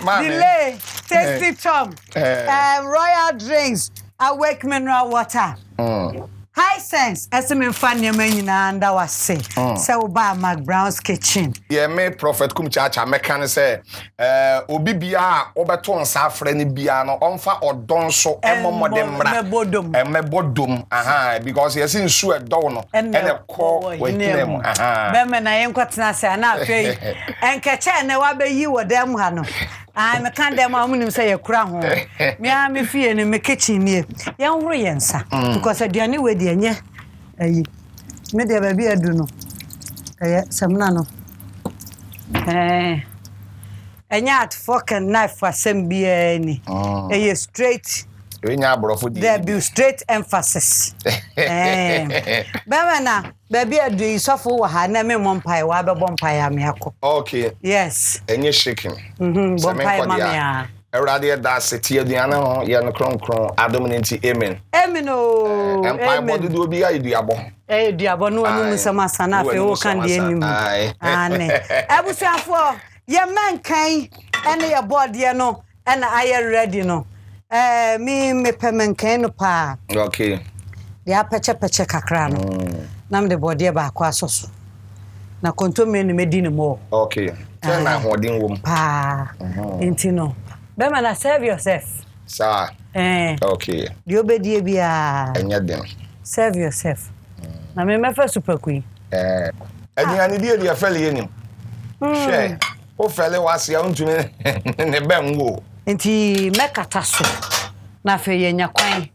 Delay. Tasty Tom. Royal drinks. Awake mineral water. High sense, as a man funny man and I was say, so by McBrown's kitchen. Yeah, me Prophet Kumchacha, me can say, Obibia, Oberton Safreni Biano, Onfa or Donso, and me bodum, because he has seen Sue Dono and a call with him. Bemen, I am quite nice and not pay. And catch and wabe you a damn hano. I'm a candam, I wouldn't say a crown. Me, I'm a fee in my kitchen near young Riansa, because I didn't know dear, me there baby, I do know. Some nano. And yet, fork and knife for some beer, a straight. There be straight emphasis. Bamana, baby, I do suffer her name one pie, wabba bompire miako. Okay. Yes. And you're shaking. Bompire mamma. A radiator that's a tear, the animal, Yan Cron, Adominanti, Amen. Emino. Empire, what do you be? Diabo? Eh, Diabo, no one is a massana, who can be any. I was for your man kind, and your body, no, and I am ready, no. Me payment can pa. Okay. Ya peche kakrano. Nam the body ba kwa soso. Na konto me ni medini mo. Okay. Tell na holding room. Pa. Intino. Be man serve yourself. Sir. Okay. Di obedie bia. Enya dem. Serve yourself. Na me fa super queen. Anyani dia fele enim. Share. O fele wase ya ntumi ne bem wo. Enti mekata so na fe yenya kwan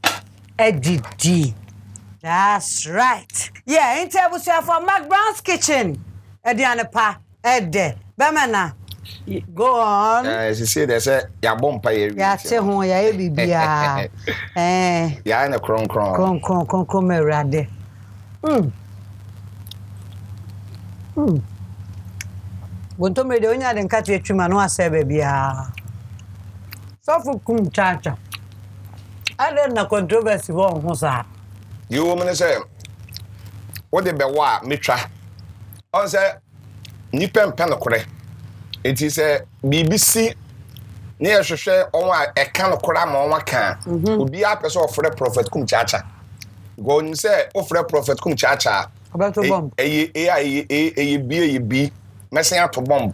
edidi. That's right. Yeah, enti abusia for McBrown's kitchen. Ediane pa ede. Bemana. Go on. She say they say ya bompa ye. Ya che ho ya e bibia. Ya na kron merade. Wonto me de onya de nkati etwuma no ase bibia. So Kumchacha. I don't know controversy won ho sa. You woman say what the be wa metwa. On say nipa mpa no kore. It is a BBC near hwehwe on a kan kora ma on kan. Obi a person of Prophet Kumchacha. Go ni say of Prophet Kumchacha. About to bomb. B messing to bomb.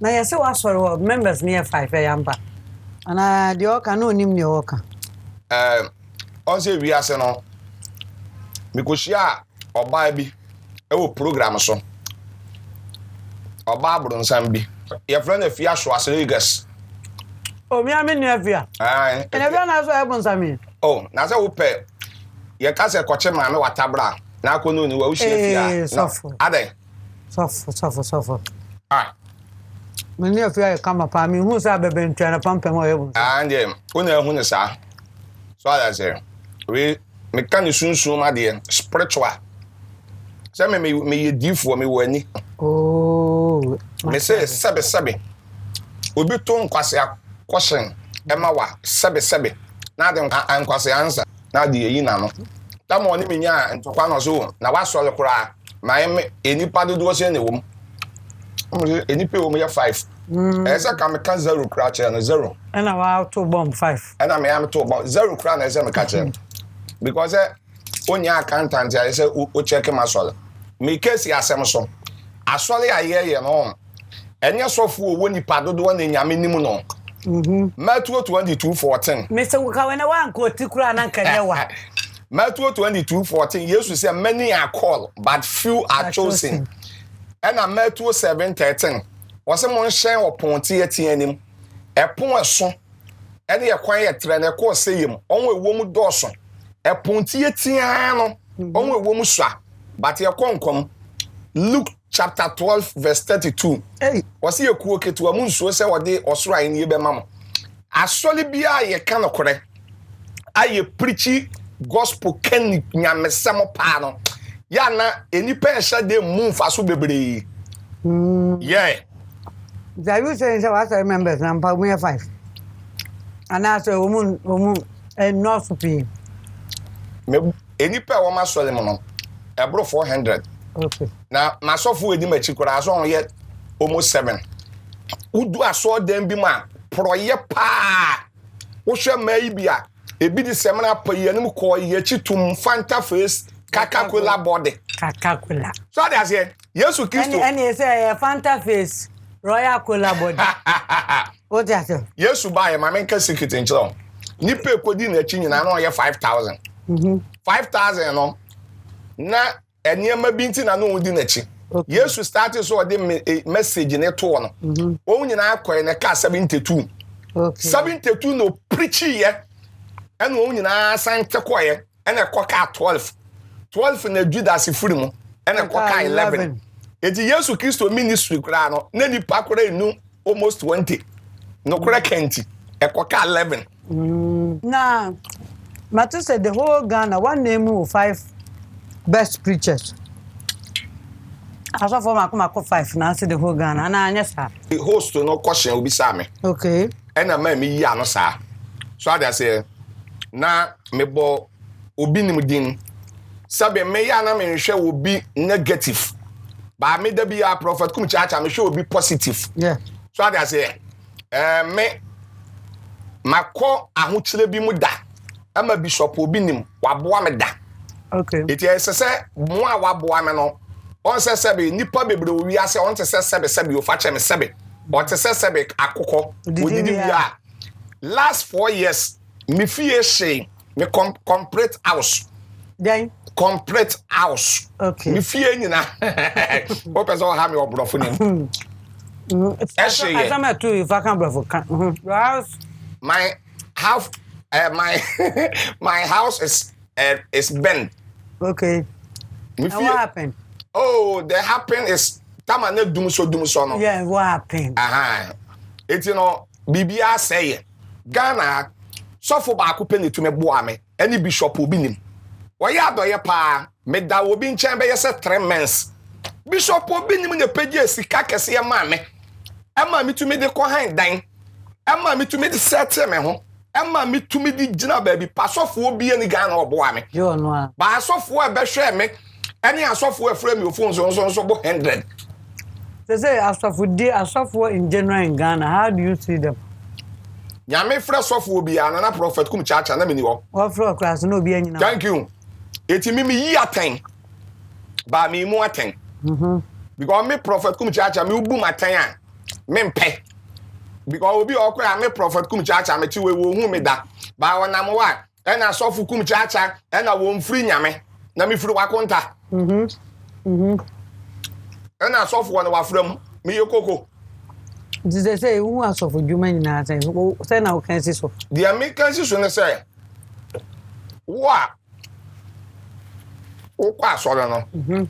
Na yese wa sorry members near 5 yamba. Ana the oka no nim ne oka. On say we ase no. Mikoshia oba bi e wo program so. Oba Bronsam bi. Your friend if ya so Vegas. Oh me am near via. And everyone has so Bronsam. Oh, na say wo pe. Ye ka se koche ma me watabra. Na kono ni wa wo shia fia. Ade. Suffer. Many of you come up, I mean, who's a baby and trying to pump him away? And who knows, sir? So I say, we can soon, my dear, spiritual. Some may do for me when oh, me say, Sabi. We be torn question, Emma, Sabi. Now then, I'm quasi answer. Now the Yinano. That morning, me and to one or so. Now I saw the cry. My any part do was any woman. Any pay me 5. As I come a 0 crouch and 0. And I to bomb 5. And I am to about 0 crown as I'm a catcher. because onya accountant I say o check my solid. Me case asem so. Asole aye no. Enye sofo owo nipa dodo na nyame nim no. Matthew 22:14. Mr. Wukawena wan ko tikura na nkanyewa. Matthew 22:14. Jesus said many are called but few are chosen. And Matthew 7:13. Was mon hyen oponti etianim. Epon eso. Ene ye kwan ye tre na ko seyim. Onwe wo mu doso. Eponti etian no. Onwe wo mu swa. But ye konkom. Luke chapter 12 verse 32. Hey. Was ye kuo ketu mu nsuo se wode osoro ayi ne be mam. Asole bia ye kan okore. Aye preachy gospel ken nyamesem pa no. Ya na enipa ehye de mu faso bebre. Yeah. You say what I remember number 5. And that's a woman and not to be. Enipa wo ma sole mo no. Ebro 400. Okay. Na masofu edi machi kura so on yet almost 7. Udu aso dem bi ma proye pa. Wo hwe mai bia ebi di semana pa yanim ko ye chitum Fanta face Coca-Cola body. Coca-Cola. So that's it. Yesu Kristo. Any say Fanta face Royal Cola body. What that? Yesu buy my men secret in chlo. Ni pe kodi na chi nyina na ye 5,000. 5,000 no. Na eniema binti na no di na chi. Yesu started so the message ne to no. O nyina akoy na ka 72. Okay. 72 no preach ye. And o nyina san tekoye and a koka 12. 12 na Judas furi mu and a koka 11. Eti Yesu Kristo ministry kura no na nipa kura enu almost 20. No kura kenti e koka 11. Now, Matthew said the whole Ghana one name of 5 best preachers. I saw for Mako 5 now say the whole Ghana and I yes sir. The host no question will be same. Okay. And a man me ya no sir. So I say na me bo obi nim din. Sabe me ya na me hwe obi negative. Ba me da bi a prophet Kumchacha me hwe obi positive. Yeah. So I say me mako ahokyere bi mu da. Ama bishop obi nim waboa me da. Okay. It is say mo a waboa me no. On say sebe nipa bebre wi ase on say sebe o fa che me sebe. But say sebe akoko. Odidi bia. Last 4 years me fie she me complete house. Then Complete house. Okay. Me fie nyina. O person ha me obrofo nim. As I'm too if I can brofo. Your house My house my house is bent. Okay. Me And fie. what happened? Oh, the happen is tama na dum so no. Yeah, what happened? It's bibia say Ghana sofo ba ko peni to me boa me any bishop obi nim. Wo ya doye pa me da obi nchen be yese 3 months. Bishop obi nim ne page sika kese e ma me. E ma me to me de ko han dan. E ma me to me de settle me ho. E ma me to me de gina ba bi pasofo obi ani Ghana oboa me. You know. Ba asofo e be hwe me. Any asofo e frame your phone so bo 100. They say asofo in general in Ghana, how do you see them? Nyame frɛ sɔfo bi anana prophet Kumchacha na meni wo. What for class no be anyina. Thank you. Eti mi yi aten. Ba mi mu aten. Because me prophet Kumchacha me ubu maten a me mpe. Because obi okwa me prophet Kumchacha me ti we wo hu me da. Ba wona mo wa. E na sɔfo Kumchacha e na wo mfiri nyame. Na me firi wakonta. E na sɔfo wona wa frem me yekoko. Did they say who are for Juma in our time? Say now can see so. The Americans should say, what? Oh, quite sorry, no.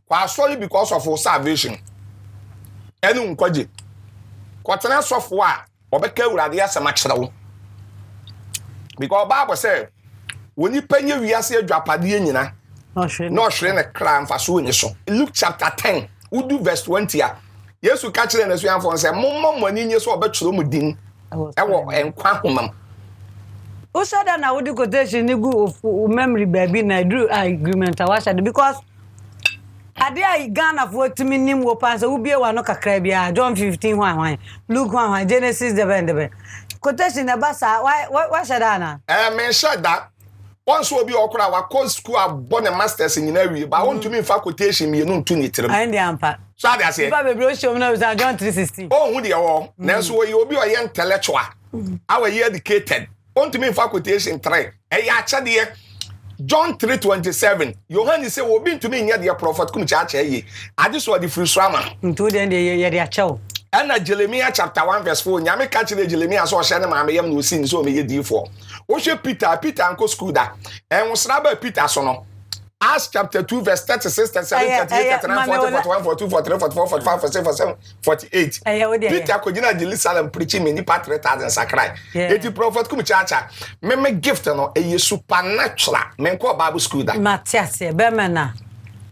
Quite sorry because of our salvation. Any unquaji. Quatana software, or be careful at the answer much. Because Bible said, when you pay you, we are say drop a dinner. No shrine a crime for suing so. Luke chapter 10, we do verse 20. Yes, we catch them as we have for say, Mom, when you saw about Chulumudin, I will and quantum. Who said that I would quotation of memory baby and I drew agreement I was because I dare Ghana for to me name will pass, who be one of a crabia, John 15, Luke 1, Genesis the bend. quotation na basa why shadana me shada once obi okura wa call school abon the masters nyina wi ba won to me fa quotation me no ntu ni tirem and the ampa so that say ba bebre show na John 3:16 oh hu de wo nanso wo obi o ye intellectual our ye educated on to me fa quotation 3 e ya chade John 3:27 Yohane say obi ntu me nya de prophet Kumchacha ye ade so the free swama ntu de ye de achew and Jeremiah chapter 1 verse 4 nyame ka kire Jeremiah so hye ne maame yam no sin so me ye D4 wo hwe Peter anko school da en wo sra ba Peter so no Acts chapter 2 verse 36 37 38 39 40 41 42 43 44 45 46 47 48 Peter ko gina Jerusalem preaching me ni 3000 sakrai eti prophet Kumchacha me gift no e supernatural me ko Bible school da Matthias be mena.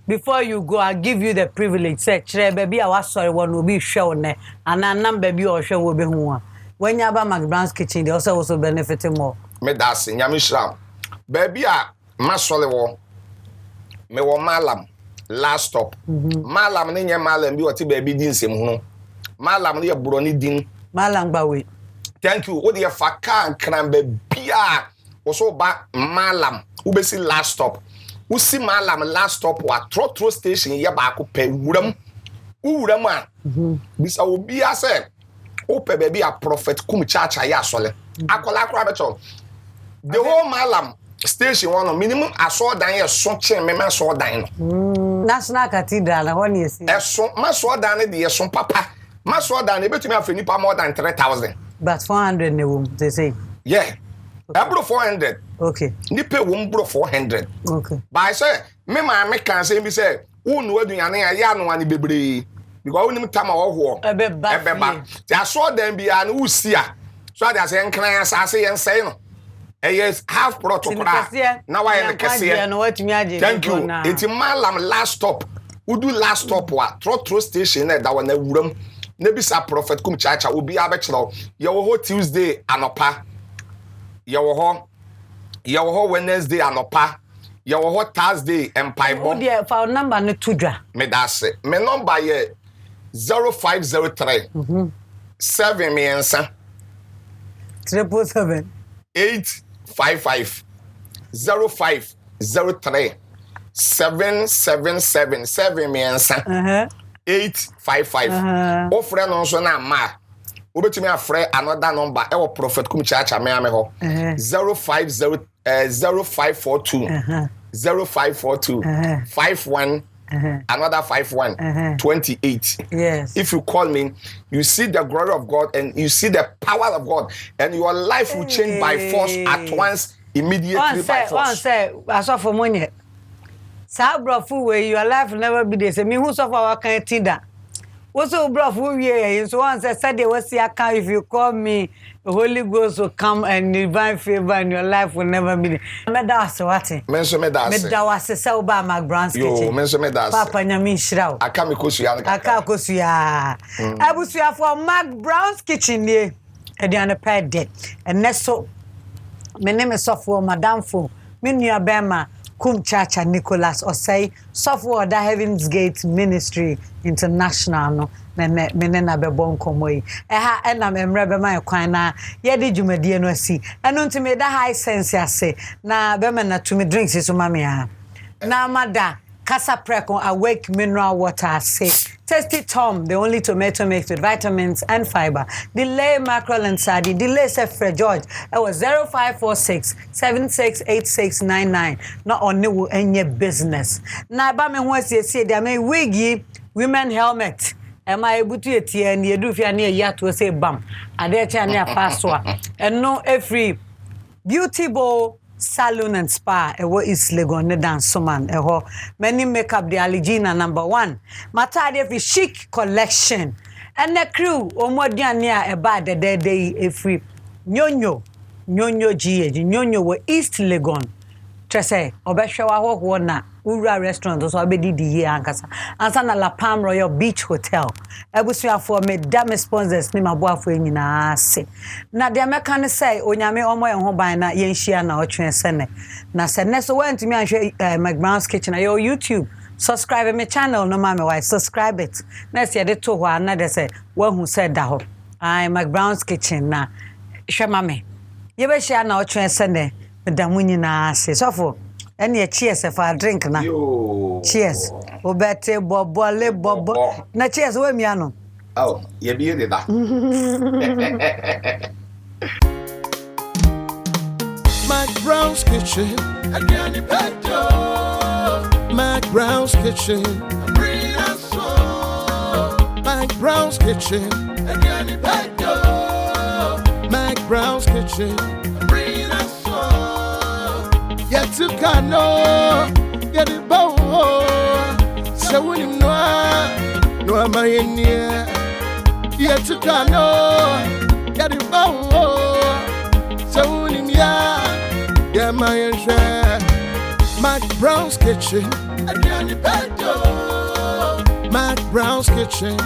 Before you go, I'll give you the privilege. Say, baby, I was sorry, one will be shown, and a number baby or show will be one. When you're about McBrown's kitchen, they also benefiting more. Me that's in Yamishram. Baby, I masole wo. Me wo malam last stop. Malam ni nye malam bi oti baby din sem ho. Malam ni ye broni din. Malam bawe. Thank you. O de faka nkran baby a oso ba malam. Ubesi last stop. Usi malam last stop wa trotro station ye ba ko pe wuram a bisa obi ase o pe baby a prophet Kumchacha ya sole akola akora becho the whole malam station one minimum aso dan ye so chen me ma so dan no National Cathedral na one yes eso ma so dan de ye so papa ma so dan e betumi afeni pa more than 3000 but 400 ne wom they say yeah Abro 400. Okay. Nipe won bro 400. Okay. But I say me can say be say unu aduane ya no ani bebre because unim tama wo ebeba. Ti aso dan bia na usia. So that say nkran asase yen say no. Yes half protocol. Na why me kase. Thank you. Iti malam last stop. Udu last stop wa trotro station na da wa na wuram. Na bisa prophet Kumchacha obi abekiro. Ye wo Tuesday anopa. Yawo ho Wednesday anopa. Yawo ho Thursday empaibo. Wo dey for number no tudwa. Me da se. Me number ye 0503 7 miensa 777 855 0503 777 7 miensa 855. O frɛ no so na ma. Obetumi afrɛ another number e wo prophet Kumchacha me ame ho 0542 51 another 51 28. Yes. If you call me, you see the glory of God and you see the power of God and your life will change by force at once immediately by force. One say aso for money. Sa brofu we your life will never be the same. Me who suffer what kind tinda. Also, brother, we so once I said there was if you call me, the Holy Ghost will come and divine favor and your life will never be. Medas what? Menso medas. Medas se oba McBrown's kitchen. Yo, menso medas. Papa nyami shiraw. Aka me kosuya. Aka kosuya. Abusuya for McBrown's kitchen ye. E dey an pay de. And so me name is Sofo Madam Fo. Me nua bema Kumchacha Nicholas Osei software da Heaven's Gate Ministry International no me na bebo nkomo yi ha na memre be ma kwan na ye de dwumadie no asi eno ntime da high sense ase na be me na to me drinks so ma me ha na mada Casa Precon Awake Mineral Water ase Tasty Tom, the only tomato mix with vitamins and fiber. Delay mackerel and sardine. Delay Sefre George. It was 0546 768699. Not only will any business. Now, ba me who say there may wiggy women helmet. Am I able to eat and you do if you are near yet to say bam? I dare tell near password. And no every beauty bowl. Salon and spa ewo East Legon ne dan soman eho many makeup the Aligina #1 matade fi chic collection and the crew omoduane a eba de efri nyonyo GH nyonyo wo East Legon trese obehwe wa ho na Ura restaurant so abedidi here ankasa ansa na La Palm Royal Beach Hotel ebusuafo me dam sponsors ni maboafo nyina ase na de ameka ne say onyame omo ye ho ban na ye nhia na otwe sene na sene so wantumi anhwe McBrown's kitchen na your YouTube subscribe my channel no mama why subscribe it na se de to ho na de say wahu say da ho ai McBrown's kitchen na Shemame. You be share na otwe sene medamu nyina ase. Sofo. Ene cheers for a drink na. Cheers. Obete bobole bobo. Na cheers we miano. Oh, you be the that. McBrown's kitchen, again the pedo. McBrown's kitchen, bring us so. McBrown's kitchen, again the pedo. McBrown's kitchen, bring us so. Yet to cano, get it bow. So when you know, no am I in here. Yet to cano, get it bow. So when you yeah, my share. McBrown's kitchen, again the pedo. McBrown's kitchen.